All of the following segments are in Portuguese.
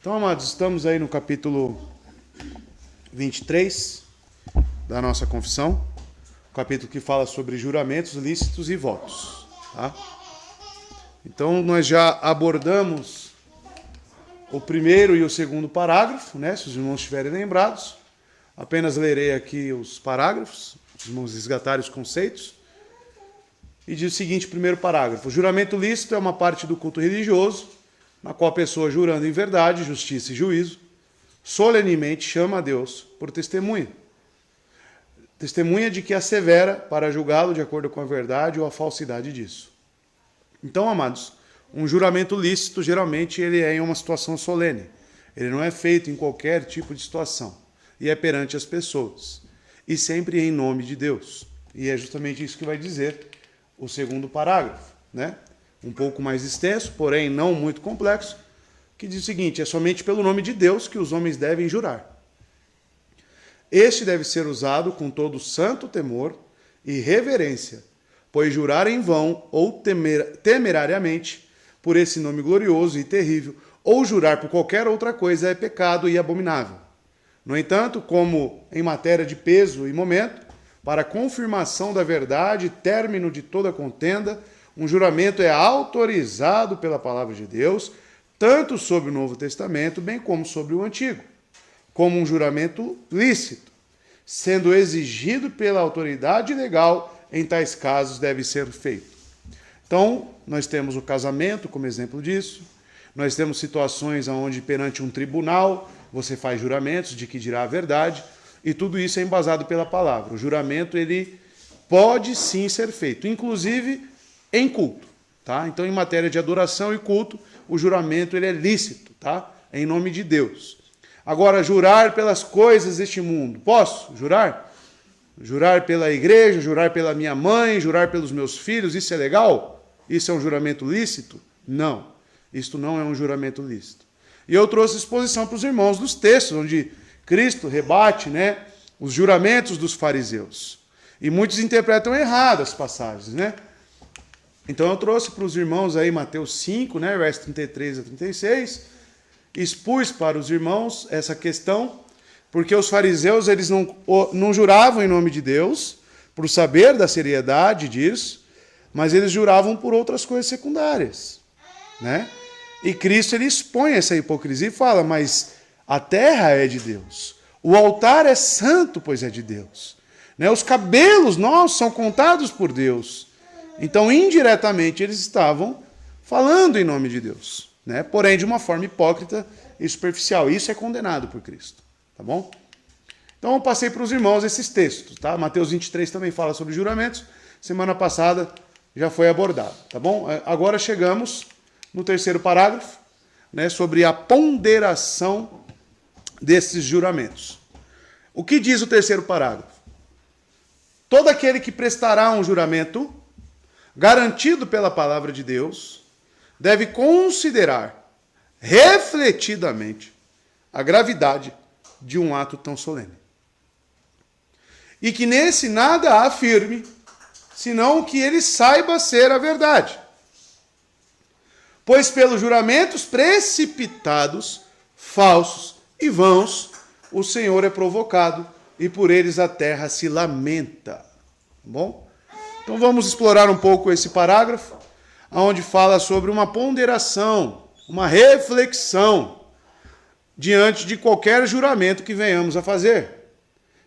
Então, amados, estamos aí no capítulo 23 da nossa confissão, o capítulo que fala sobre juramentos lícitos e votos. Tá? Então, nós já abordamos o primeiro e o segundo parágrafo, né? Se os irmãos estiverem lembrados. Apenas lerei aqui os parágrafos, os irmãos resgatarem os conceitos. E diz o seguinte, primeiro parágrafo: o juramento lícito é uma parte do culto religioso, na qual a pessoa, jurando em verdade, justiça e juízo, solenemente chama a Deus por testemunha. Testemunha de que assevera para julgá-lo de acordo com a verdade ou a falsidade disso. Então, amados, um juramento lícito, geralmente, ele é em uma situação solene. Ele não é feito em qualquer tipo de situação. E é perante as pessoas. E sempre em nome de Deus. E é justamente isso que vai dizer o segundo parágrafo, né? Um pouco mais extenso, porém não muito complexo, que diz o seguinte: é somente pelo nome de Deus que os homens devem jurar. Este deve ser usado com todo santo temor e reverência, pois jurar em vão ou temerariamente por esse nome glorioso e terrível, ou jurar por qualquer outra coisa é pecado e abominável. No entanto, como em matéria de peso e momento, para confirmação da verdade e término de toda contenda, um juramento é autorizado pela palavra de Deus, tanto sobre o Novo Testamento, bem como sobre o Antigo, como um juramento lícito, sendo exigido pela autoridade legal, em tais casos deve ser feito. Então, nós temos o casamento como exemplo disso, nós temos situações onde perante um tribunal você faz juramentos de que dirá a verdade, e tudo isso é embasado pela palavra. O juramento, ele pode sim ser feito, inclusive em culto, tá? Então, em matéria de adoração e culto, o juramento ele é lícito, tá? É em nome de Deus. Agora, jurar pelas coisas deste mundo, posso jurar? Jurar pela igreja, jurar pela minha mãe, jurar pelos meus filhos, isso é legal? Isso é um juramento lícito? Não, isto não é um juramento lícito. E eu trouxe exposição para os irmãos dos textos, onde Cristo rebate, né, os juramentos dos fariseus. E muitos interpretam errado as passagens, né? Então eu trouxe para os irmãos aí Mateus 5, né, versos 33 a 36, expus para os irmãos essa questão, porque os fariseus eles não juravam em nome de Deus, por saber da seriedade disso, mas eles juravam por outras coisas secundárias, né? E Cristo ele expõe essa hipocrisia e fala, mas a terra é de Deus, o altar é santo, pois é de Deus, né? Os cabelos nossos são contados por Deus. Então, indiretamente, eles estavam falando em nome de Deus, né? Porém, de uma forma hipócrita e superficial. Isso é condenado por Cristo, tá bom? Então, eu passei para os irmãos esses textos, tá? Mateus 23 também fala sobre juramentos. Semana passada já foi abordado, tá bom? Agora chegamos no terceiro parágrafo, né? Sobre a ponderação desses juramentos. O que diz o terceiro parágrafo? Todo aquele que prestará um juramento garantido pela palavra de Deus, deve considerar refletidamente a gravidade de um ato tão solene. E que nesse nada afirme, senão que ele saiba ser a verdade. Pois pelos juramentos precipitados, falsos e vãos, o Senhor é provocado, e por eles a terra se lamenta. Tá bom? Então vamos explorar um pouco esse parágrafo, onde fala sobre uma ponderação, uma reflexão, diante de qualquer juramento que venhamos a fazer.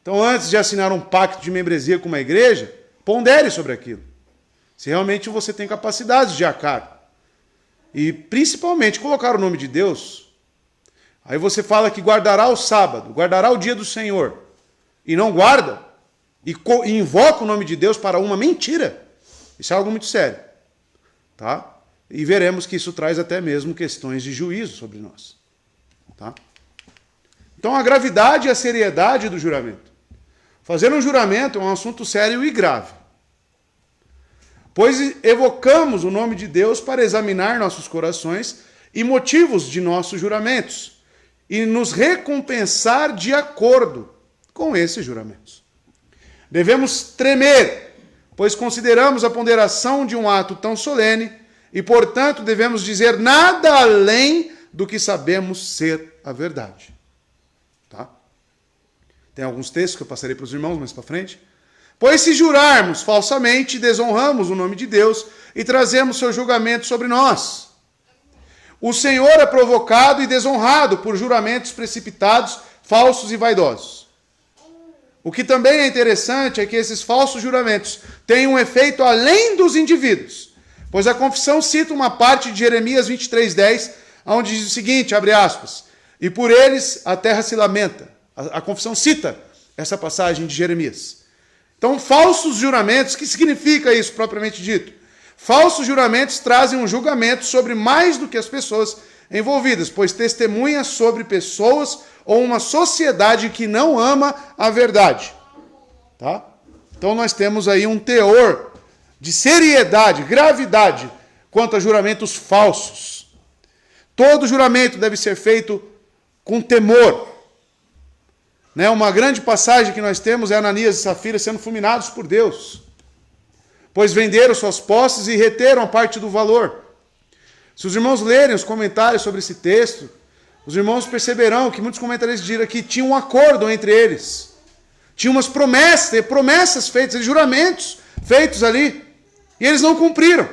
Então, antes de assinar um pacto de membresia com uma igreja, pondere sobre aquilo. Se realmente você tem capacidade de arcar. E, principalmente, colocar o nome de Deus. Aí você fala que guardará o sábado, guardará o dia do Senhor, e não guarda, e invoca o nome de Deus para uma mentira. Isso é algo muito sério. Tá? E veremos que isso traz até mesmo questões de juízo sobre nós. Tá? Então, a gravidade e a seriedade do juramento. Fazer um juramento é um assunto sério e grave. Pois evocamos o nome de Deus para examinar nossos corações e motivos de nossos juramentos, e nos recompensar de acordo com esses juramentos. Devemos tremer, pois consideramos a ponderação de um ato tão solene e, portanto, devemos dizer nada além do que sabemos ser a verdade. Tá? Tem alguns textos que eu passarei para os irmãos mais para frente. Pois se jurarmos falsamente, desonramos o nome de Deus e trazemos seu julgamento sobre nós. O Senhor é provocado e desonrado por juramentos precipitados, falsos e vaidosos. O que também é interessante é que esses falsos juramentos têm um efeito além dos indivíduos, pois a confissão cita uma parte de Jeremias 23:10, onde diz o seguinte, abre aspas, e por eles a terra se lamenta. A confissão cita essa passagem de Jeremias. Então, falsos juramentos, o que significa isso propriamente dito? Falsos juramentos trazem um julgamento sobre mais do que as pessoas envolvidas, pois testemunha sobre pessoas ou uma sociedade que não ama a verdade. Tá? Então nós temos aí um teor de seriedade, gravidade, quanto a juramentos falsos. Todo juramento deve ser feito com temor. Né? Uma grande passagem que nós temos é Ananias e Safira sendo fulminados por Deus, pois venderam suas posses e reteram a parte do valor. Se os irmãos lerem os comentários sobre esse texto, os irmãos perceberão que muitos comentaristas dizem que tinha um acordo entre eles. Tinha umas promessas feitas, juramentos feitos ali, e eles não cumpriram.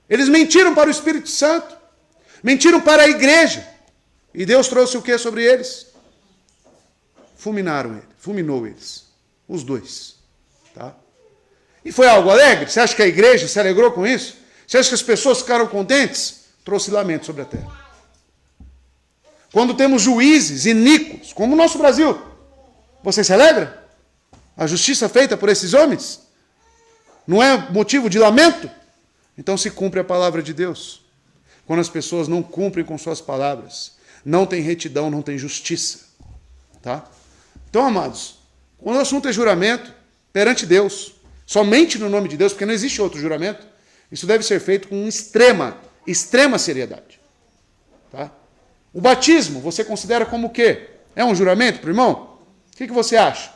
Eles mentiram para o Espírito Santo, mentiram para a igreja, e Deus trouxe o que sobre eles? Fulminou eles, os dois. Tá? E foi algo alegre? Você acha que a igreja se alegrou com isso? Você acha que as pessoas ficaram contentes? Trouxe lamento sobre a terra. Quando temos juízes iníquos, como o nosso Brasil, você se alegra? A justiça feita por esses homens? Não é motivo de lamento? Então se cumpre a palavra de Deus. Quando as pessoas não cumprem com suas palavras, não tem retidão, não tem justiça. Tá? Então, amados, quando o assunto é juramento, perante Deus, somente no nome de Deus, porque não existe outro juramento, isso deve ser feito com extrema seriedade. Tá? O batismo, você considera como o quê? É um juramento para o irmão? O que você acha?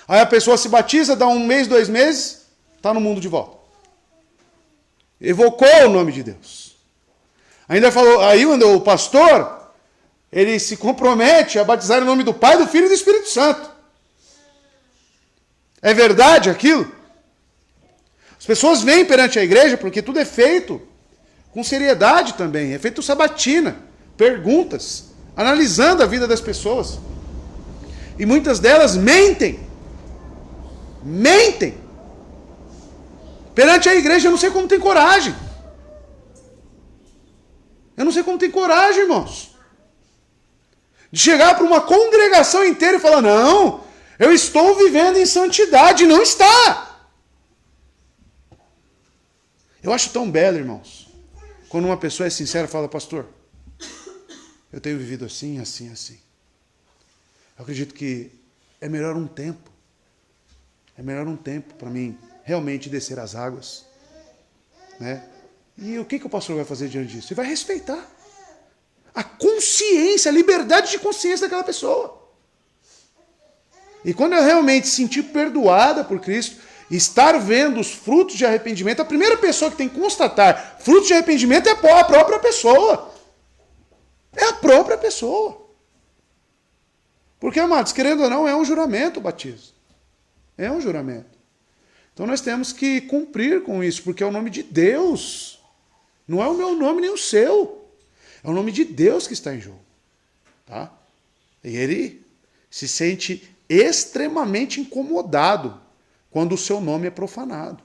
Aí a pessoa se batiza, dá 1 mês, 2 meses, está no mundo de volta. Evocou o nome de Deus. Ainda falou, aí o pastor, ele se compromete a batizar em nome do Pai, do Filho e do Espírito Santo. É verdade aquilo? As pessoas vêm perante a igreja porque tudo é feito com seriedade também. É feito sabatina, perguntas, analisando a vida das pessoas. E muitas delas mentem. Mentem. Perante a igreja, eu não sei como tem coragem. Eu não sei como tem coragem, irmãos. De chegar para uma congregação inteira e falar, não, eu estou vivendo em santidade. Não está. Eu acho tão belo, irmãos, quando uma pessoa é sincera e fala, pastor, eu tenho vivido assim, assim, assim. Eu acredito que é melhor um tempo. É melhor um tempo para mim realmente descer as águas. Né? E o que o pastor vai fazer diante disso? Ele vai respeitar a consciência, a liberdade de consciência daquela pessoa. E quando eu realmente sentir perdoada por Cristo, estar vendo os frutos de arrependimento, a primeira pessoa que tem que constatar frutos de arrependimento é a própria pessoa. É a própria pessoa. Porque, amados, querendo ou não, é um juramento o batismo. É um juramento. Então nós temos que cumprir com isso, porque é o nome de Deus. Não é o meu nome nem o seu. É o nome de Deus que está em jogo. Tá? E ele se sente extremamente incomodado quando o seu nome é profanado.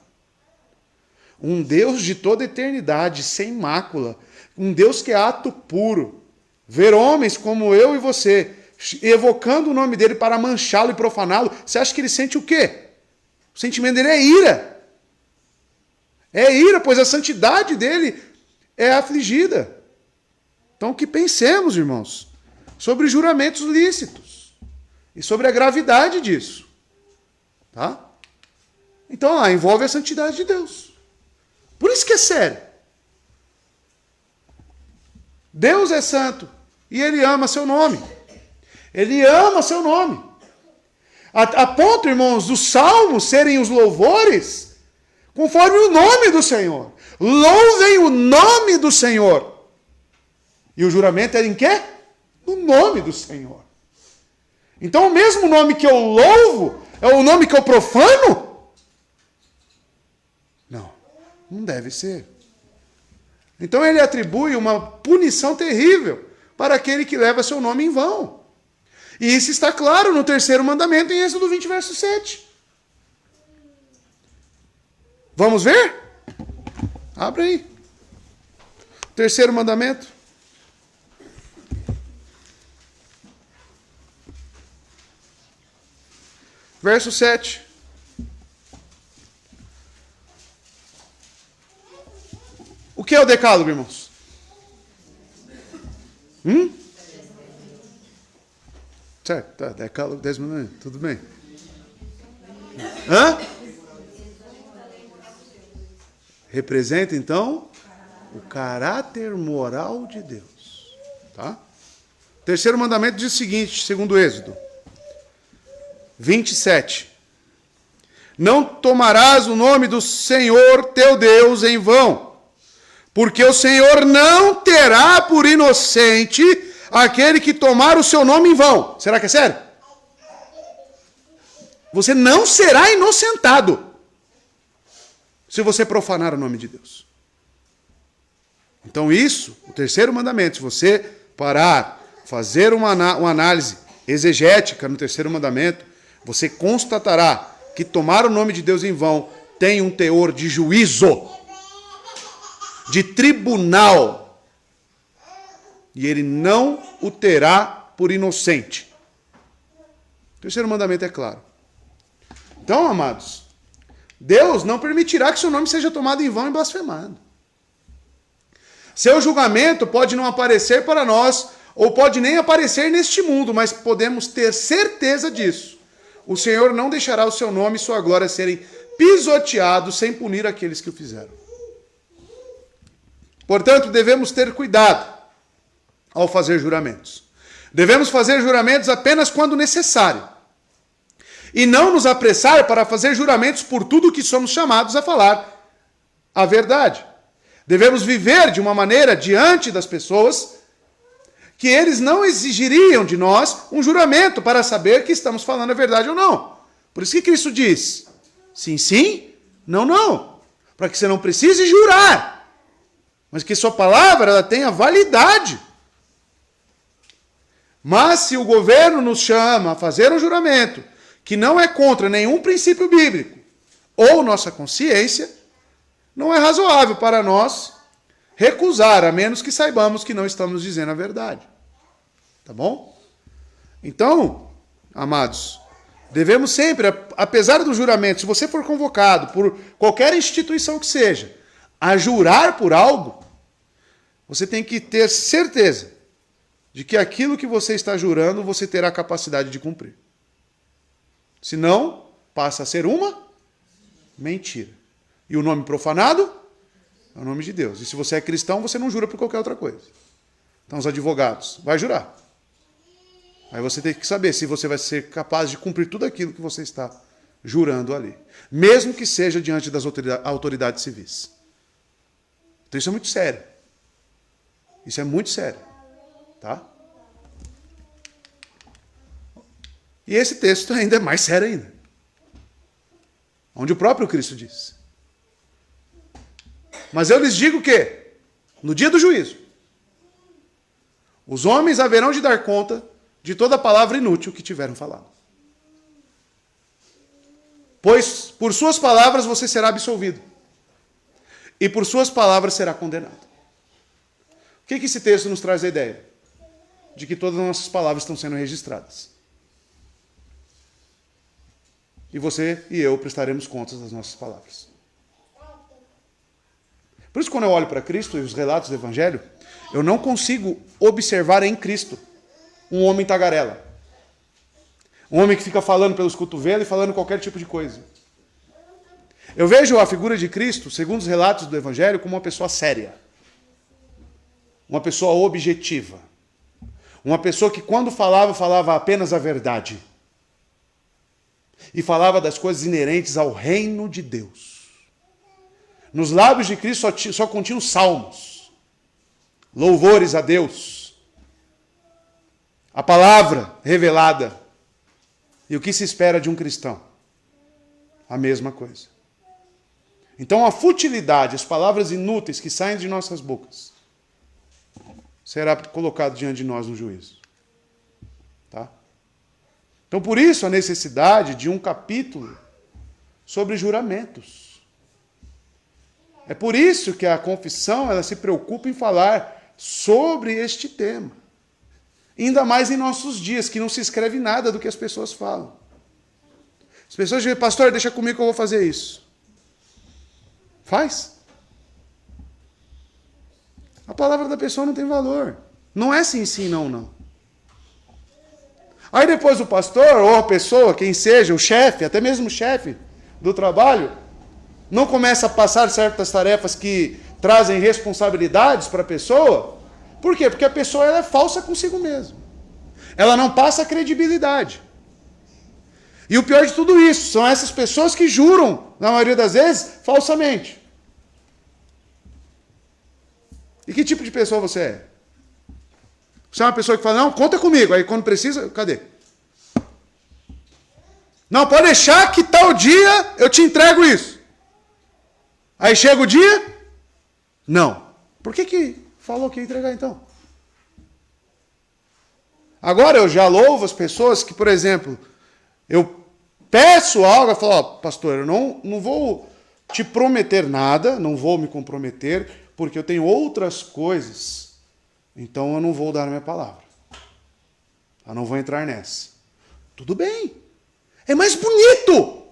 Um Deus de toda eternidade, sem mácula, um Deus que é ato puro, ver homens como eu e você, evocando o nome dele para manchá-lo e profaná-lo, você acha que ele sente o quê? O sentimento dele é ira. É ira, pois a santidade dele é afligida. Então que pensemos, irmãos, sobre juramentos lícitos e sobre a gravidade disso. Tá? Então, envolve a santidade de Deus. Por isso que é sério. Deus é santo e Ele ama seu nome. Ele ama seu nome. A ponto, irmãos, dos salmos serem os louvores conforme o nome do Senhor. Louvem o nome do Senhor. E o juramento era em quê? No nome do Senhor. Então o mesmo nome que eu louvo é o nome que eu profano? Não, não deve ser. Então ele atribui uma punição terrível para aquele que leva seu nome em vão. E isso está claro no terceiro mandamento em Êxodo 20, verso 7. Vamos ver? Abre aí. Terceiro mandamento. Verso 7. O que é o decálogo, irmãos? Certo, tá, decálogo, 10 mandamentos, tudo bem. Hã? Representa, então, o caráter moral de Deus. Tá? O terceiro mandamento diz o seguinte, segundo Êxodo 27. Não tomarás o nome do Senhor teu Deus em vão, porque o Senhor não terá por inocente aquele que tomar o seu nome em vão. Será que é sério? Você não será inocentado se você profanar o nome de Deus. Então isso, o terceiro mandamento, se você parar, fazer uma análise exegética no terceiro mandamento, você constatará que tomar o nome de Deus em vão tem um teor de juízo, de tribunal, e ele não o terá por inocente. O terceiro mandamento é claro. Então, amados, Deus não permitirá que seu nome seja tomado em vão e blasfemado. Seu julgamento pode não aparecer para nós, ou pode nem aparecer neste mundo, mas podemos ter certeza disso. O Senhor não deixará o seu nome e sua glória serem pisoteados sem punir aqueles que o fizeram. Portanto, devemos ter cuidado ao fazer juramentos. Devemos fazer juramentos apenas quando necessário. E não nos apressar para fazer juramentos por tudo que somos chamados a falar a verdade. Devemos viver de uma maneira diante das pessoas que eles não exigiriam de nós um juramento para saber que estamos falando a verdade ou não. Por isso que Cristo diz, sim, sim, não, não. Para que você não precise jurar, mas que sua palavra ela tenha validade. Mas se o governo nos chama a fazer um juramento que não é contra nenhum princípio bíblico ou nossa consciência, não é razoável para nós recusar, a menos que saibamos que não estamos dizendo a verdade. Tá bom? Então, amados, devemos sempre, apesar do juramento, se você for convocado por qualquer instituição que seja, a jurar por algo, você tem que ter certeza de que aquilo que você está jurando, você terá capacidade de cumprir. Senão, passa a ser uma mentira. E o nome profanado é o nome de Deus. E se você é cristão, você não jura por qualquer outra coisa. Então, os advogados, vai jurar. Aí você tem que saber se você vai ser capaz de cumprir tudo aquilo que você está jurando ali. Mesmo que seja diante das autoridades civis. Então, isso é muito sério. Isso é muito sério. Tá? E esse texto ainda é mais sério ainda. Onde o próprio Cristo diz. Mas eu lhes digo que, no dia do juízo, os homens haverão de dar conta de toda palavra inútil que tiveram falado. Pois por suas palavras você será absolvido, e por suas palavras será condenado. O que esse texto nos traz a ideia? De que todas as nossas palavras estão sendo registradas. E você e eu prestaremos contas das nossas palavras. Por isso, quando eu olho para Cristo e os relatos do Evangelho, eu não consigo observar em Cristo um homem tagarela. Um homem que fica falando pelos cotovelos e falando qualquer tipo de coisa. Eu vejo a figura de Cristo, segundo os relatos do Evangelho, como uma pessoa séria. Uma pessoa objetiva. Uma pessoa que quando falava apenas a verdade. E falava das coisas inerentes ao reino de Deus. Nos lábios de Cristo só continham salmos. louvores a Deus, a palavra revelada. E o que se espera de um cristão? A mesma coisa. Então a futilidade, as palavras inúteis que saem de nossas bocas, será colocado diante de nós no juízo. Tá? Então por isso a necessidade de um capítulo sobre juramentos. É por isso que a confissão ela se preocupa em falar sobre este tema. Ainda mais em nossos dias, que não se escreve nada do que as pessoas falam. As pessoas dizem, pastor, deixa comigo que eu vou fazer isso. Faz. A palavra da pessoa não tem valor. Não é sim, sim, não, não. Aí depois o pastor, ou a pessoa, quem seja, o chefe, até mesmo o chefe do trabalho, não começa a passar certas tarefas que trazem responsabilidades para a pessoa. Por quê? Porque a pessoa ela é falsa consigo mesma. Ela não passa credibilidade. E o pior de tudo isso, são essas pessoas que juram, na maioria das vezes, falsamente. E que tipo de pessoa você é? Você é uma pessoa que fala, não, conta comigo. Aí quando precisa, cadê? Não, pode deixar que tal dia eu te entrego isso. Aí chega o dia? Não. Por que falou que ia entregar então? Agora eu já louvo as pessoas que, por exemplo, eu peço algo, eu falo, ó, pastor, eu não vou te prometer nada, não vou me comprometer, porque eu tenho outras coisas, então eu não vou dar a minha palavra. Eu não vou entrar nessa. Tudo bem. É mais bonito.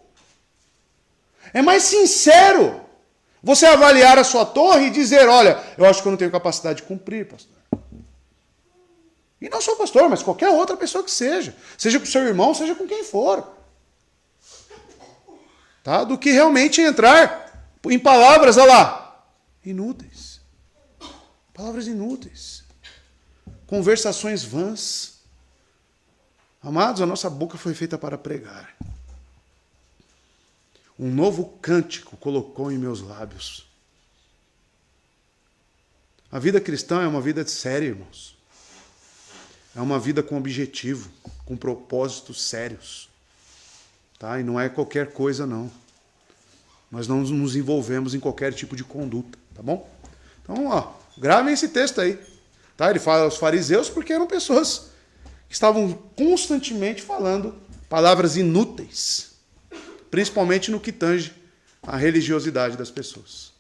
É mais sincero. Você avaliar a sua torre e dizer, olha, eu acho que eu não tenho capacidade de cumprir, pastor. E não só o pastor, mas qualquer outra pessoa que seja. Seja com o seu irmão, seja com quem for. Tá? Do que realmente entrar em palavras, olha lá, inúteis. Palavras inúteis. Conversações vãs. Amados, a nossa boca foi feita para pregar. Um novo cântico colocou em meus lábios. A vida cristã é uma vida séria, irmãos. É uma vida com objetivo, com propósitos sérios. Tá? E não é qualquer coisa, não. Nós não nos envolvemos em qualquer tipo de conduta, tá bom? Então, ó, gravem esse texto aí. Tá? Ele fala aos fariseus porque eram pessoas que estavam constantemente falando palavras inúteis, principalmente no que tange a religiosidade das pessoas.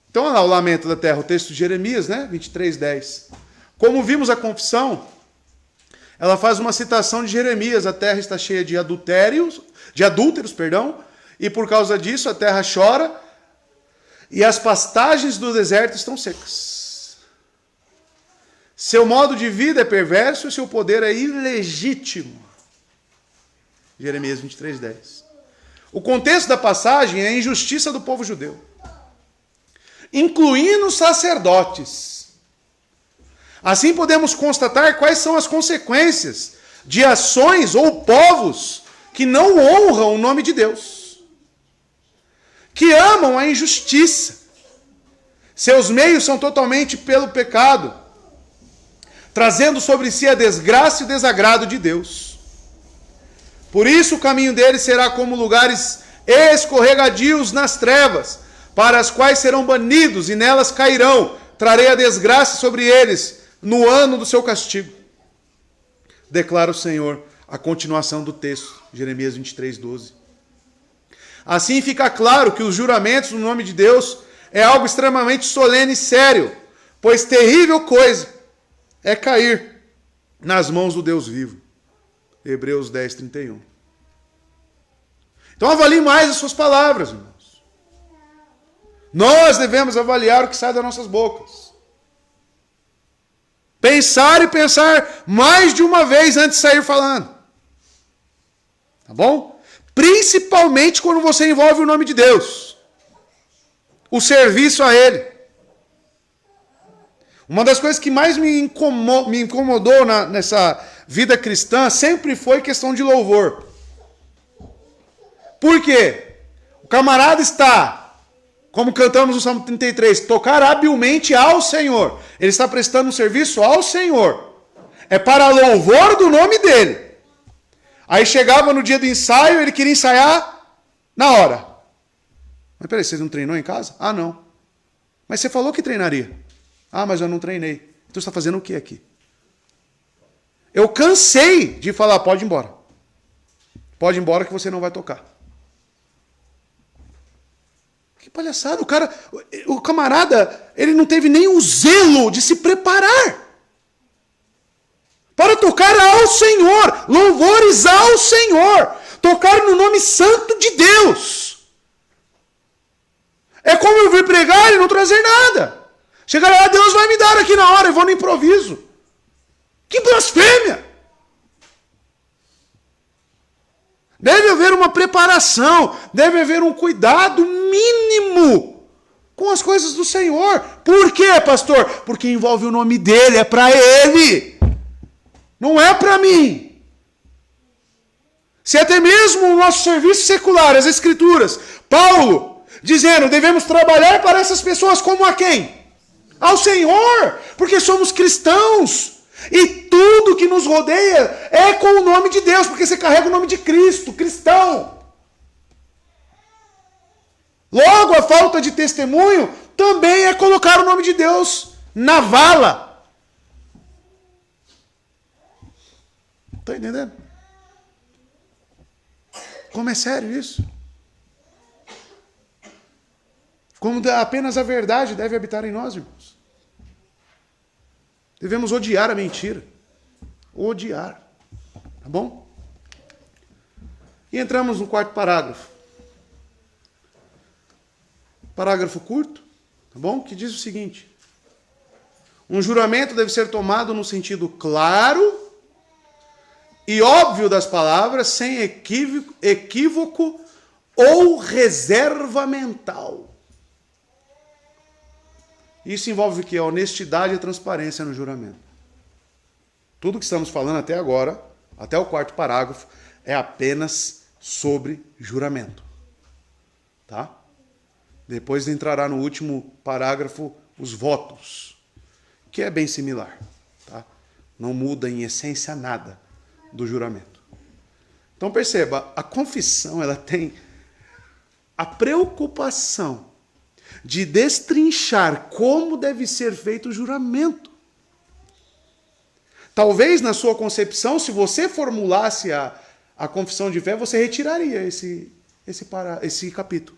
Então, olha lá o lamento da terra, o texto de Jeremias, né? 23:10. Como vimos a confissão, ela faz uma citação de Jeremias, a terra está cheia de adúlteros, e por causa disso a terra chora e as pastagens do deserto estão secas. Seu modo de vida é perverso e seu poder é ilegítimo. Jeremias 23:10. O contexto da passagem é a injustiça do povo judeu, incluindo os sacerdotes. Assim podemos constatar quais são as consequências de ações ou povos que não honram o nome de Deus, que amam a injustiça. Seus meios são totalmente pelo pecado, trazendo sobre si a desgraça e o desagrado de Deus. Por isso o caminho deles será como lugares escorregadios nas trevas, para as quais serão banidos e nelas cairão. Trarei a desgraça sobre eles no ano do seu castigo. Declara o Senhor, a continuação do texto, Jeremias 23:12. Assim fica claro que os juramentos no nome de Deus é algo extremamente solene e sério, pois terrível coisa é cair nas mãos do Deus vivo. Hebreus 10:31. Então avalie mais as suas palavras, irmãos. Nós devemos avaliar o que sai das nossas bocas. Pensar e pensar mais de uma vez antes de sair falando. Tá bom? Principalmente quando você envolve o nome de Deus. O serviço a Ele. Uma das coisas que mais me incomodou nessa vida cristã sempre foi questão de louvor. Por quê? O camarada está Como cantamos no Salmo 33, tocar habilmente ao Senhor. Ele está prestando um serviço ao Senhor. É para louvor do nome dele. Aí chegava no dia do ensaio, ele queria ensaiar na hora. Mas peraí, você não treinou em casa? Ah, não. Mas você falou que treinaria. Ah, mas eu não treinei. Então você está fazendo o que aqui? Eu cansei de falar, pode ir embora. Pode ir embora que você não vai tocar. Que palhaçada. O camarada, ele não teve nem o zelo de se preparar para tocar ao Senhor. Louvores ao Senhor. Tocar no nome santo de Deus. É como eu vir pregar e não trazer nada. Chegar lá, Deus vai me dar aqui na hora, eu vou no improviso. Que blasfêmia! Deve haver uma preparação, deve haver um cuidado mínimo com as coisas do Senhor. Por quê, pastor? Porque envolve o nome dele, é para ele. Não é para mim. Se até mesmo o nosso serviço secular, as Escrituras, Paulo, dizendo, devemos trabalhar para essas pessoas como a quem? Ao Senhor, porque somos cristãos. E tudo que nos rodeia é com o nome de Deus, porque você carrega o nome de Cristo, cristão. Logo, a falta de testemunho também é colocar o nome de Deus na vala. Está entendendo? Como é sério isso? Como apenas a verdade deve habitar em nós, irmãos. Devemos odiar a mentira. Odiar. Tá bom? E entramos no quarto parágrafo. Parágrafo curto, tá bom? Que diz o seguinte: um juramento deve ser tomado no sentido claro e óbvio das palavras, sem equívoco ou reserva mental. Isso envolve o quê? A honestidade e a transparência no juramento. Tudo que estamos falando até agora, até o quarto parágrafo, é apenas sobre juramento. Tá? Depois entrará no último parágrafo os votos, que é bem similar. Tá? Não muda em essência nada do juramento. Então perceba, a confissão ela tem a preocupação de destrinchar como deve ser feito o juramento. Talvez na sua concepção, se você formulasse a confissão de fé, você retiraria esse capítulo.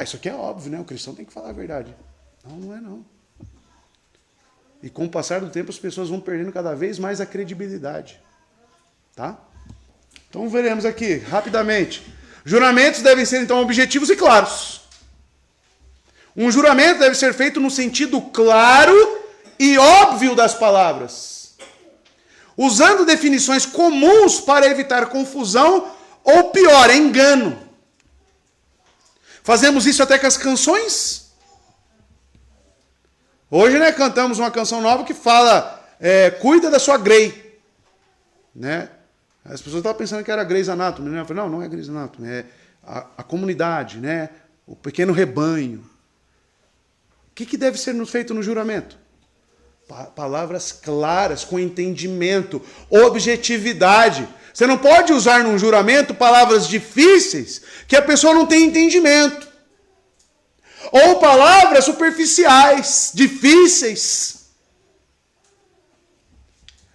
Isso aqui é óbvio, né? O cristão tem que falar a verdade. Não, não é não. E com o passar do tempo, as pessoas vão perdendo cada vez mais a credibilidade. Tá? Então veremos aqui, rapidamente. Juramentos devem ser, então, objetivos e claros. Um juramento deve ser feito no sentido claro e óbvio das palavras, usando definições comuns para evitar confusão ou, pior, engano. Fazemos isso até com as canções. Hoje, né, cantamos uma canção nova que fala, cuida da sua Grey. Né? As pessoas estavam pensando que era Grey's Anatomy. Né? Eu falei, não é Grey's Anatomy, é a comunidade, né? O pequeno rebanho. O que deve ser feito no juramento? Palavras claras, com entendimento, objetividade. Você não pode usar num juramento palavras difíceis que a pessoa não tem entendimento. Ou palavras superficiais, difíceis.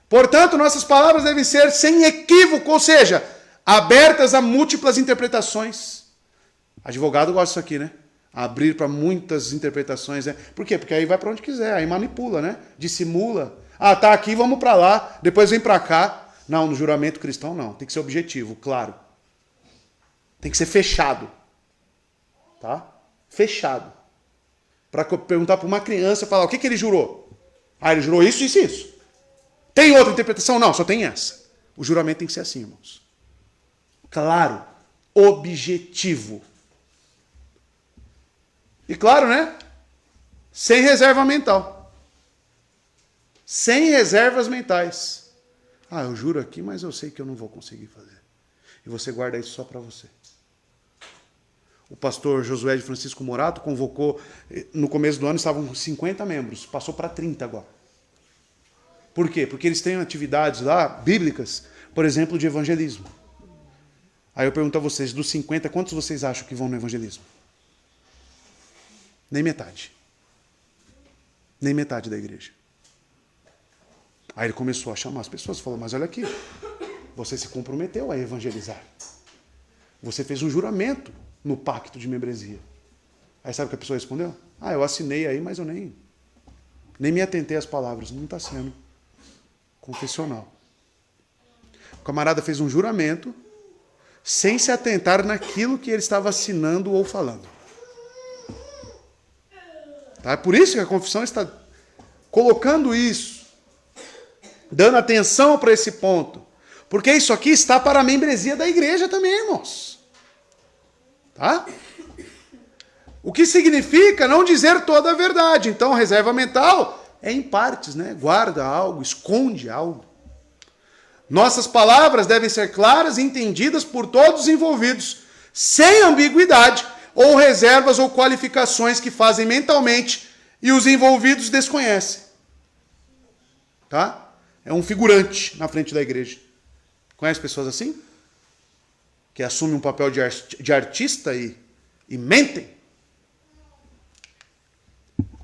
Portanto, nossas palavras devem ser sem equívoco, ou seja, abertas a múltiplas interpretações. Advogado gosta disso aqui, né? Abrir para muitas interpretações, né? Por quê? Porque aí vai para onde quiser, aí manipula, né? Dissimula. Tá aqui, vamos para lá, depois vem para cá. Não, no juramento cristão não, tem que ser objetivo, claro. Tem que ser fechado. Tá? Fechado. Para perguntar para uma criança, falar, o que ele jurou? Ele jurou isso, isso e isso. Tem outra interpretação? Não, só tem essa. O juramento tem que ser assim, irmãos. Claro, objetivo. E claro, né? Sem reserva mental. Sem reservas mentais. Eu juro aqui, mas eu sei que eu não vou conseguir fazer. E você guarda isso só para você. O pastor Josué de Francisco Morato convocou, no começo do ano estavam com 50 membros, passou para 30 agora. Por quê? Porque eles têm atividades lá, bíblicas, por exemplo, de evangelismo. Aí eu pergunto a vocês, dos 50, quantos vocês acham que vão no evangelismo? Nem metade. Nem metade da igreja. Aí ele começou a chamar as pessoas, falou, mas olha aqui, você se comprometeu a evangelizar. Você fez um juramento no pacto de membresia. Aí sabe o que a pessoa respondeu? Eu assinei aí, mas eu nem me atentei às palavras. Não está sendo confessional. O camarada fez um juramento sem se atentar naquilo que ele estava assinando ou falando. Tá? É por isso que a confissão está colocando isso, dando atenção para esse ponto. Porque isso aqui está para a membresia da igreja também, irmãos. Tá? O que significa não dizer toda a verdade. Então, reserva mental é em partes, né? Guarda algo, esconde algo. Nossas palavras devem ser claras e entendidas por todos os envolvidos, sem ambiguidade ou reservas ou qualificações que fazem mentalmente e os envolvidos desconhecem. Tá? É um figurante na frente da igreja. Conhece pessoas assim? Que assumem um papel de artista e mentem?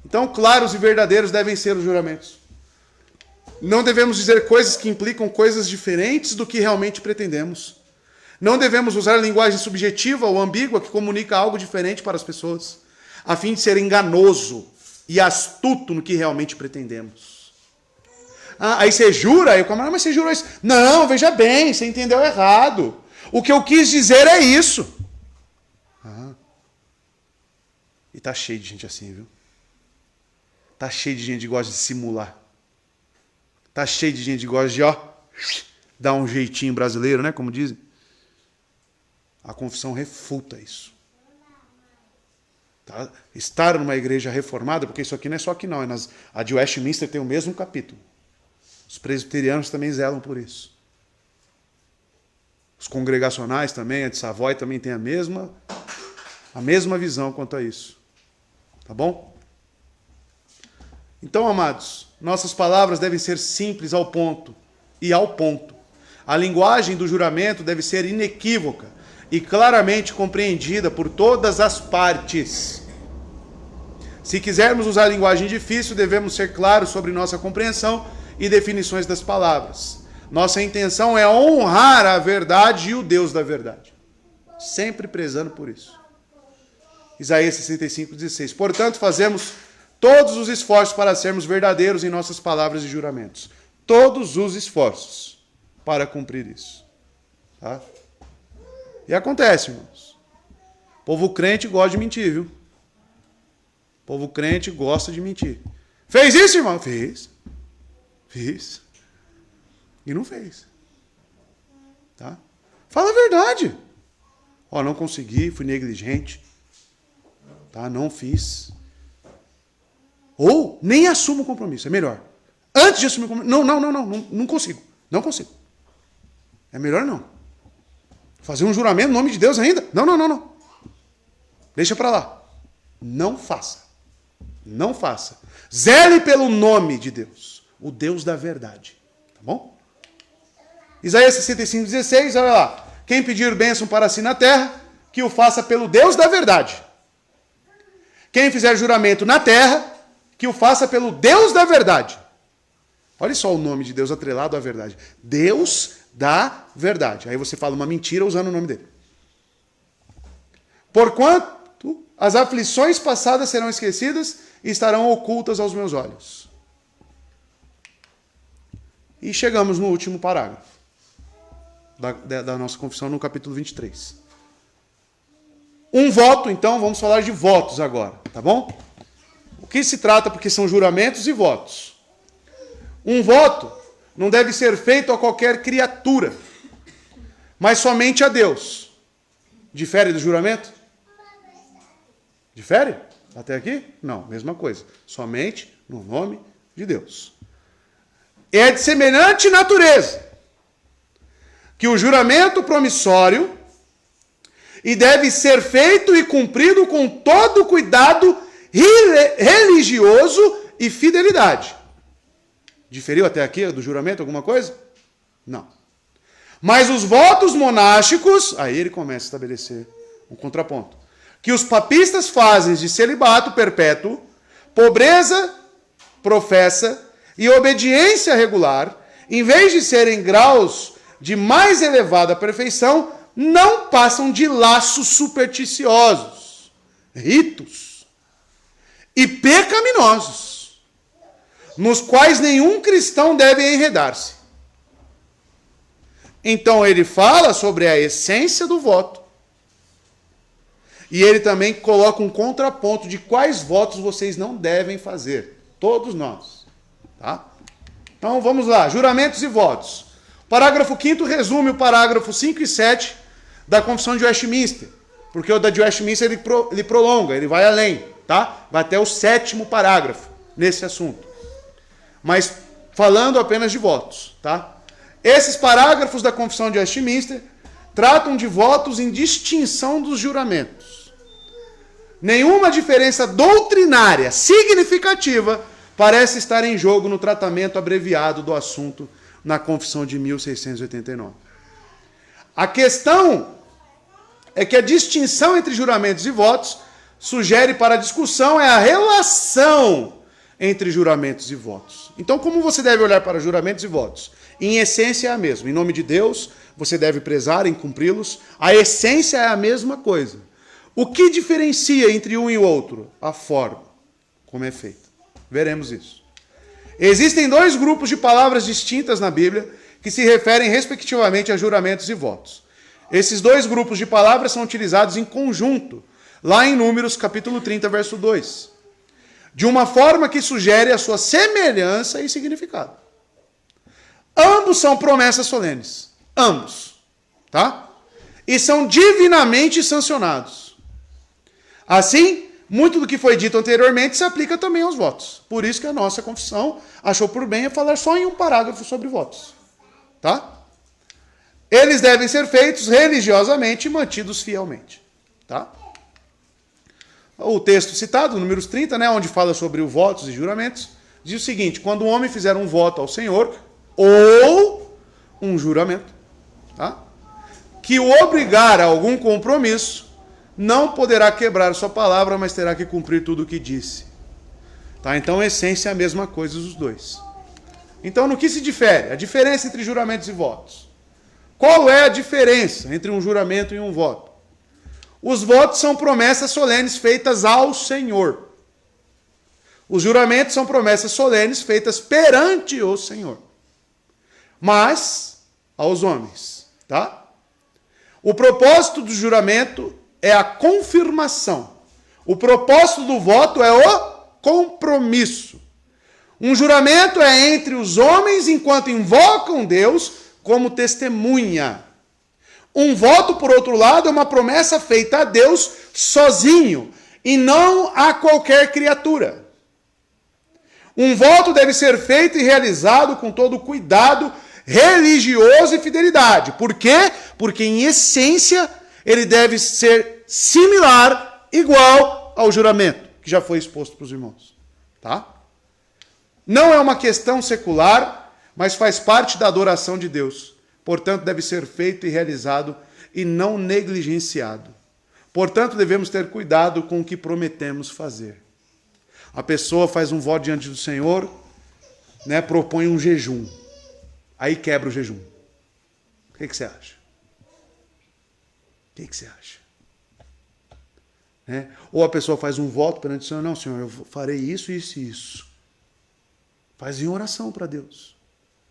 Então, claros e verdadeiros devem ser os juramentos. Não devemos dizer coisas que implicam coisas diferentes do que realmente pretendemos. Não devemos usar linguagem subjetiva ou ambígua que comunica algo diferente para as pessoas, a fim de ser enganoso e astuto no que realmente pretendemos. Aí você jura, aí o camarada, mas você jurou isso. Não, veja bem, você entendeu errado. O que eu quis dizer é isso. E tá cheio de gente assim, viu? Tá cheio de gente que gosta de simular. Tá cheio de gente que gosta de, dar um jeitinho brasileiro, né? Como dizem. A confissão refuta isso. Tá? Estar numa igreja reformada, porque isso aqui não é só aqui não, a de Westminster tem o mesmo capítulo. Os presbiterianos também zelam por isso. Os congregacionais também, a de Savoy também tem a mesma visão quanto a isso. Tá bom? Então, amados, nossas palavras devem ser simples ao ponto e ao ponto. A linguagem do juramento deve ser inequívoca e claramente compreendida por todas as partes. Se quisermos usar linguagem difícil, devemos ser claros sobre nossa compreensão e definições das palavras. Nossa intenção é honrar a verdade e o Deus da verdade. Sempre prezando por isso. Isaías 65:16. Portanto, fazemos todos os esforços para sermos verdadeiros em nossas palavras e juramentos. Todos os esforços para cumprir isso. Tá? E acontece, irmãos. O povo crente gosta de mentir, viu? O povo crente gosta de mentir. Fez isso, irmão? Fez. Fiz. E não fez. Tá? Fala a verdade. Não consegui, fui negligente. Tá? Não fiz. Ou nem assumo o compromisso, é melhor. Antes de assumir o compromisso, não consigo. Não consigo. É melhor não. Fazer um juramento no nome de Deus ainda? Não. Deixa para lá. Não faça. Não faça. Zele pelo nome de Deus, o Deus da verdade. Tá bom? Isaías 65:16, olha lá. Quem pedir bênção para si na terra, que o faça pelo Deus da verdade. Quem fizer juramento na terra, que o faça pelo Deus da verdade. Olha só o nome de Deus atrelado à verdade. Deus da verdade. Aí você fala uma mentira usando o nome dele. Porquanto as aflições passadas serão esquecidas e estarão ocultas aos meus olhos. E chegamos no último parágrafo da nossa confissão, no capítulo 23. Um voto, então, vamos falar de votos agora, tá bom? O que se trata, porque são juramentos e votos. Um voto não deve ser feito a qualquer criatura, mas somente a Deus. Difere do juramento? Difere? Até aqui? Não, mesma coisa. Somente no nome de Deus. É de semelhante natureza que o juramento promissório e deve ser feito e cumprido com todo cuidado religioso e fidelidade. Diferiu até aqui do juramento alguma coisa? Não. Mas os votos monásticos, aí ele começa a estabelecer um contraponto, que os papistas fazem de celibato perpétuo, pobreza professa e obediência regular, em vez de serem graus de mais elevada perfeição, não passam de laços supersticiosos, ritos e pecaminosos, nos quais nenhum cristão deve enredar-se. Então ele fala sobre a essência do voto. E ele também coloca um contraponto de quais votos vocês não devem fazer. Todos nós. Tá? Então vamos lá. Juramentos e votos. O parágrafo 5º resume o parágrafo 5 e 7 da Confissão de Westminster. Porque o da de Westminster ele prolonga, ele vai além. Tá? Vai até o 7º parágrafo nesse assunto. Mas falando apenas de votos. Tá? Esses parágrafos da Confissão de Westminster tratam de votos em distinção dos juramentos. Nenhuma diferença doutrinária significativa parece estar em jogo no tratamento abreviado do assunto na Confissão de 1689. A questão é que a distinção entre juramentos e votos sugere para a discussão é a relação entre juramentos e votos. Então, como você deve olhar para juramentos e votos? Em essência é a mesma. Em nome de Deus, você deve prezar em cumpri-los. A essência é a mesma coisa. O que diferencia entre um e o outro? A forma, como é feita. Veremos isso. Existem dois grupos de palavras distintas na Bíblia que se referem respectivamente a juramentos e votos. Esses dois grupos de palavras são utilizados em conjunto, lá em Números capítulo 30, verso 2. De uma forma que sugere a sua semelhança e significado. Ambos são promessas solenes. Ambos. Tá? E são divinamente sancionados. Assim, muito do que foi dito anteriormente se aplica também aos votos. Por isso que a nossa confissão achou por bem falar só em um parágrafo sobre votos. Tá? Eles devem ser feitos religiosamente e mantidos fielmente. Tá? O texto citado, Números 30, né, onde fala sobre os votos e juramentos, diz o seguinte: quando um homem fizer um voto ao Senhor, ou um juramento, tá, que o obrigar a algum compromisso, não poderá quebrar sua palavra, mas terá que cumprir tudo o que disse. Tá? Então, a essência é a mesma coisa dos dois. Então, no que se difere? A diferença entre juramentos e votos. Qual é a diferença entre um juramento e um voto? Os votos são promessas solenes feitas ao Senhor. Os juramentos são promessas solenes feitas perante o Senhor. Mas aos homens. Tá? O propósito do juramento é a confirmação. O propósito do voto é o compromisso. Um juramento é entre os homens enquanto invocam Deus como testemunha. Um voto, por outro lado, é uma promessa feita a Deus sozinho e não a qualquer criatura. Um voto deve ser feito e realizado com todo cuidado religioso e fidelidade. Por quê? Porque, em essência, ele deve ser similar, igual ao juramento, que já foi exposto para os irmãos. Tá? Não é uma questão secular, mas faz parte da adoração de Deus. Portanto, deve ser feito e realizado e não negligenciado. Portanto, devemos ter cuidado com o que prometemos fazer. A pessoa faz um voto diante do Senhor, né, propõe um jejum. Aí quebra o jejum. O que você acha? O que você acha? Né? Ou a pessoa faz um voto perante o Senhor. Não, Senhor, eu farei isso, isso e isso. Faz em oração para Deus.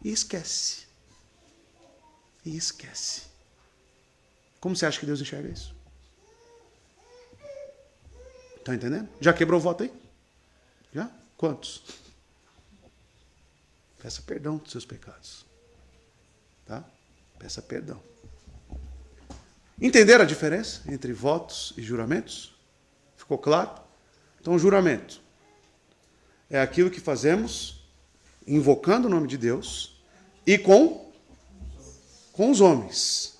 E esquece. E esquece. Como você acha que Deus enxerga isso? Estão entendendo? Já quebrou o voto aí? Já? Quantos? Peça perdão dos seus pecados. Tá? Peça perdão. Entenderam a diferença entre votos e juramentos? Ficou claro? Então, juramento é aquilo que fazemos invocando o nome de Deus e com os homens.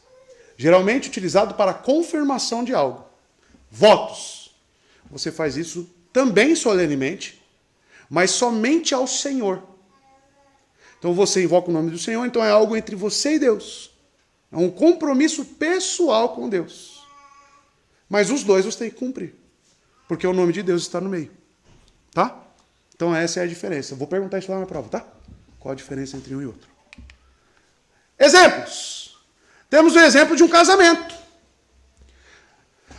geralmente utilizado para a confirmação de algo. Votos. Você faz isso também solenemente, mas somente ao Senhor. Então você invoca o nome do Senhor, então é algo entre você e Deus. É um compromisso pessoal com Deus. Mas os dois você tem que cumprir, porque o nome de Deus está no meio. Tá? Então essa é a diferença. Eu vou perguntar isso lá na prova, tá? Qual a diferença entre um e outro? Exemplos. Temos o exemplo de um casamento,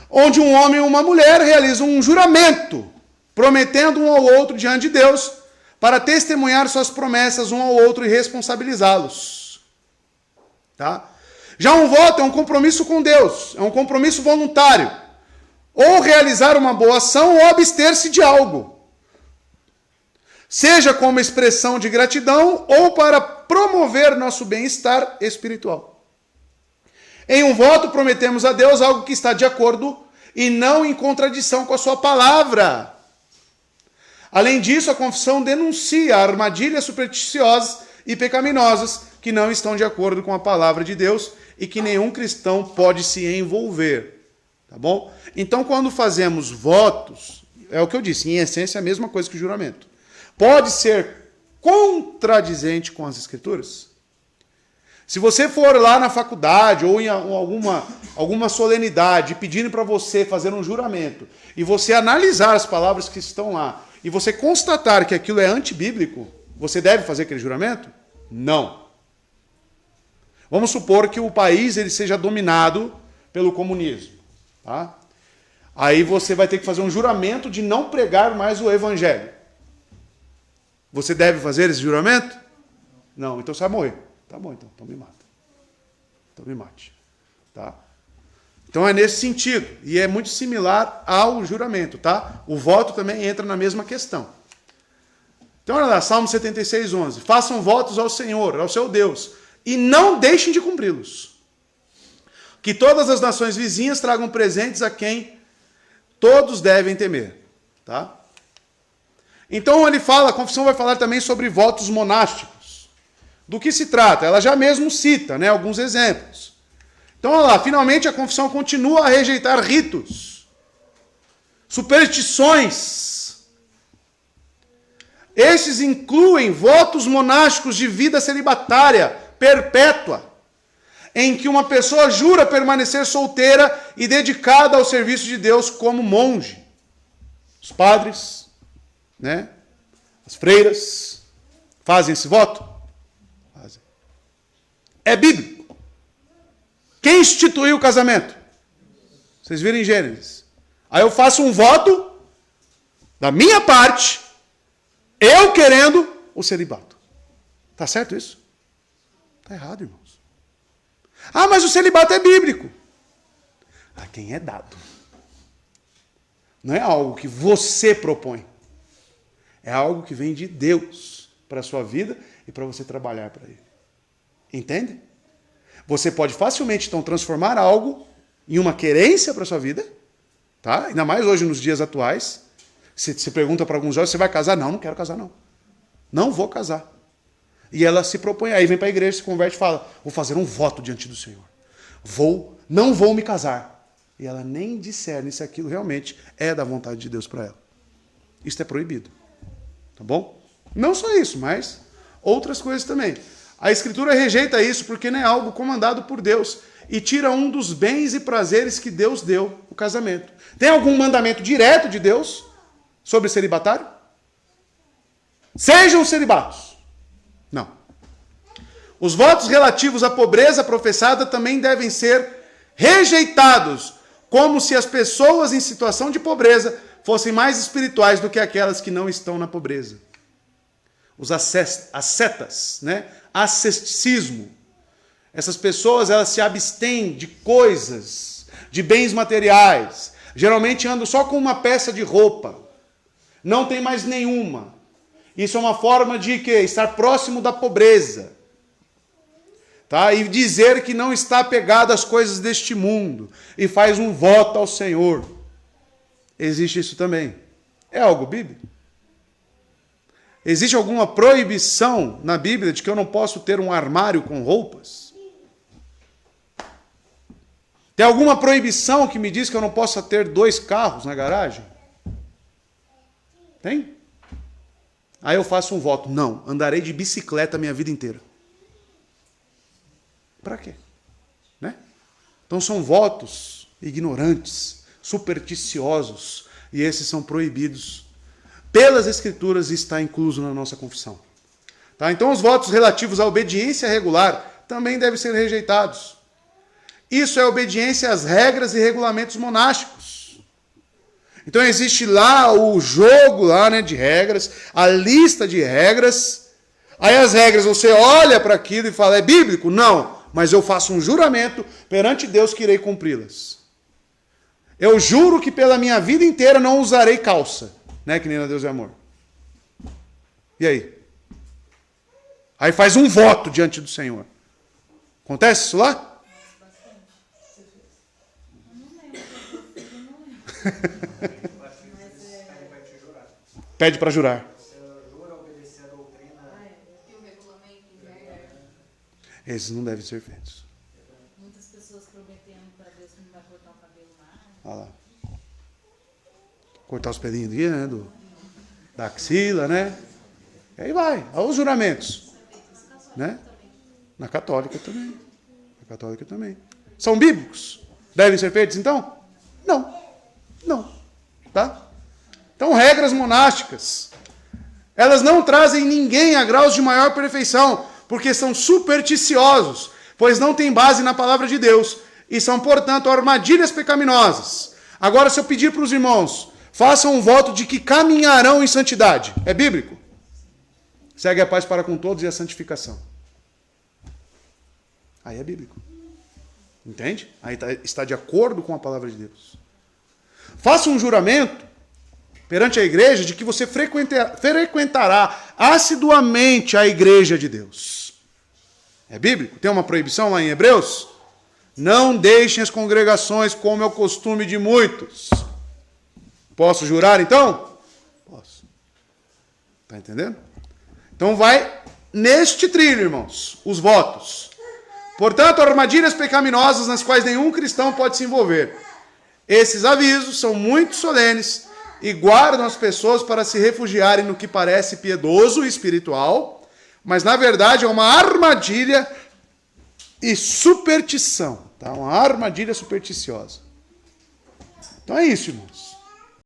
onde um homem e uma mulher realizam um juramento, prometendo um ao outro diante de Deus, para testemunhar suas promessas um ao outro e responsabilizá-los. Tá? Já um voto é um compromisso com Deus, é um compromisso voluntário. Ou realizar uma boa ação ou abster-se de algo. Seja como expressão de gratidão ou para promover nosso bem-estar espiritual. Em um voto, prometemos a Deus algo que está de acordo e não em contradição com a sua palavra. Além disso, a confissão denuncia armadilhas supersticiosas e pecaminosas que não estão de acordo com a palavra de Deus e que nenhum cristão pode se envolver. Tá bom? Então, quando fazemos votos, é o que eu disse, em essência é a mesma coisa que o juramento. Pode ser contradizente com as Escrituras? Se você for lá na faculdade ou em alguma solenidade pedindo para você fazer um juramento e você analisar as palavras que estão lá e você constatar que aquilo é antibíblico, você deve fazer aquele juramento? Não. Vamos supor que o país ele seja dominado pelo comunismo. Tá? Aí você vai ter que fazer um juramento de não pregar mais o evangelho. Você deve fazer esse juramento? Não, então você vai morrer. Tá bom, então me mata. Então me mate. Tá? Então é nesse sentido. E é muito similar ao juramento. Tá? O voto também entra na mesma questão. Então olha lá, Salmo 76, 11. Façam votos ao Senhor, ao seu Deus, e não deixem de cumpri-los. Que todas as nações vizinhas tragam presentes a quem todos devem temer. Tá? Então ele fala, a confissão vai falar também sobre votos monásticos. Do que se trata? Ela já mesmo cita, né, alguns exemplos. Então olha lá, finalmente a confissão continua a rejeitar ritos, superstições. Esses incluem votos monásticos de vida celibatária, perpétua, em que uma pessoa jura permanecer solteira e dedicada ao serviço de Deus como monge. Os padres, né? As freiras fazem esse voto? Fazem. É bíblico. Quem instituiu o casamento? Vocês viram em Gênesis. Aí eu faço um voto da minha parte, eu querendo o celibato. Tá certo isso? Tá errado, irmãos. Ah, mas o celibato é bíblico. A quem é dado. Não é algo que você propõe. É algo que vem de Deus para a sua vida e para você trabalhar para Ele. Entende? Você pode facilmente, então, transformar algo em uma querência para a sua vida. Tá? Ainda mais hoje, nos dias atuais. Você pergunta para alguns jovens, você vai casar? Não, não quero casar, não. Não vou casar. E ela se propõe, aí vem para a igreja, se converte e fala, vou fazer um voto diante do Senhor. Não vou me casar. E ela nem discerne se aquilo realmente é da vontade de Deus para ela. Isso é proibido. Tá bom? Não só isso, mas outras coisas também. A Escritura rejeita isso porque não é algo comandado por Deus e tira um dos bens e prazeres que Deus deu, o casamento. Tem algum mandamento direto de Deus sobre celibatário? Sejam celibatos. Não. Os votos relativos à pobreza professada também devem ser rejeitados, como se as pessoas em situação de pobreza fossem mais espirituais do que aquelas que não estão na pobreza. Os ascetas, né? Asceticismo. Essas pessoas, elas se abstêm de coisas, de bens materiais. Geralmente andam só com uma peça de roupa. Não tem mais nenhuma. Isso é uma forma de quê? Estar próximo da pobreza. Tá? E dizer que não está apegado às coisas deste mundo. E faz um voto ao Senhor. Existe isso também. É algo bíblico? Existe alguma proibição na Bíblia de que eu não posso ter um armário com roupas? Tem alguma proibição que me diz que eu não possa ter 2 carros na garagem? Tem? Aí eu faço um voto. Não, andarei de bicicleta a minha vida inteira. Para quê? Né? Então são votos ignorantes, supersticiosos, e esses são proibidos pelas Escrituras e está incluso na nossa confissão. Tá? Então os votos relativos à obediência regular também devem ser rejeitados. Isso é obediência às regras e regulamentos monásticos. Então existe lá o jogo lá, né, de regras, a lista de regras. Aí as regras, você olha para aquilo e fala, é bíblico? Não, mas eu faço um juramento perante Deus que irei cumpri-las. Eu juro que pela minha vida inteira não usarei calça, né, que nem na Deus é Amor. E aí? Aí faz um voto diante do Senhor. Acontece isso lá? Pede para jurar. Esses não devem ser feitos. Muitas pessoas prometendo para Deus que não vai cortar o cabelo mais. Olha lá. Cortar os pelinhos aqui, né? Da axila, né? E aí vai. Olha os juramentos. Né? Na católica também. Na católica também. São bíblicos? Devem ser feitos então? Não. Não. Tá? Então, regras monásticas. Elas não trazem ninguém a graus de maior perfeição, porque são supersticiosos, pois não têm base na palavra de Deus, e são, portanto, armadilhas pecaminosas. Agora, se eu pedir para os irmãos, façam um voto de que caminharão em santidade. É bíblico? Segue a paz para com todos e a santificação. Aí é bíblico. Entende? Aí está de acordo com a palavra de Deus. Faça um juramento perante a igreja de que você frequentará assiduamente a igreja de Deus. É bíblico? Tem uma proibição lá em Hebreus? Não deixem as congregações como é o costume de muitos. Posso jurar então? Posso. Está entendendo? Então vai neste trilho, irmãos, os votos. Portanto, armadilhas pecaminosas nas quais nenhum cristão pode se envolver. Esses avisos são muito solenes e guardam as pessoas para se refugiarem no que parece piedoso e espiritual, mas na verdade é uma armadilha e superstição, tá? Uma armadilha supersticiosa. Então é isso, irmãos.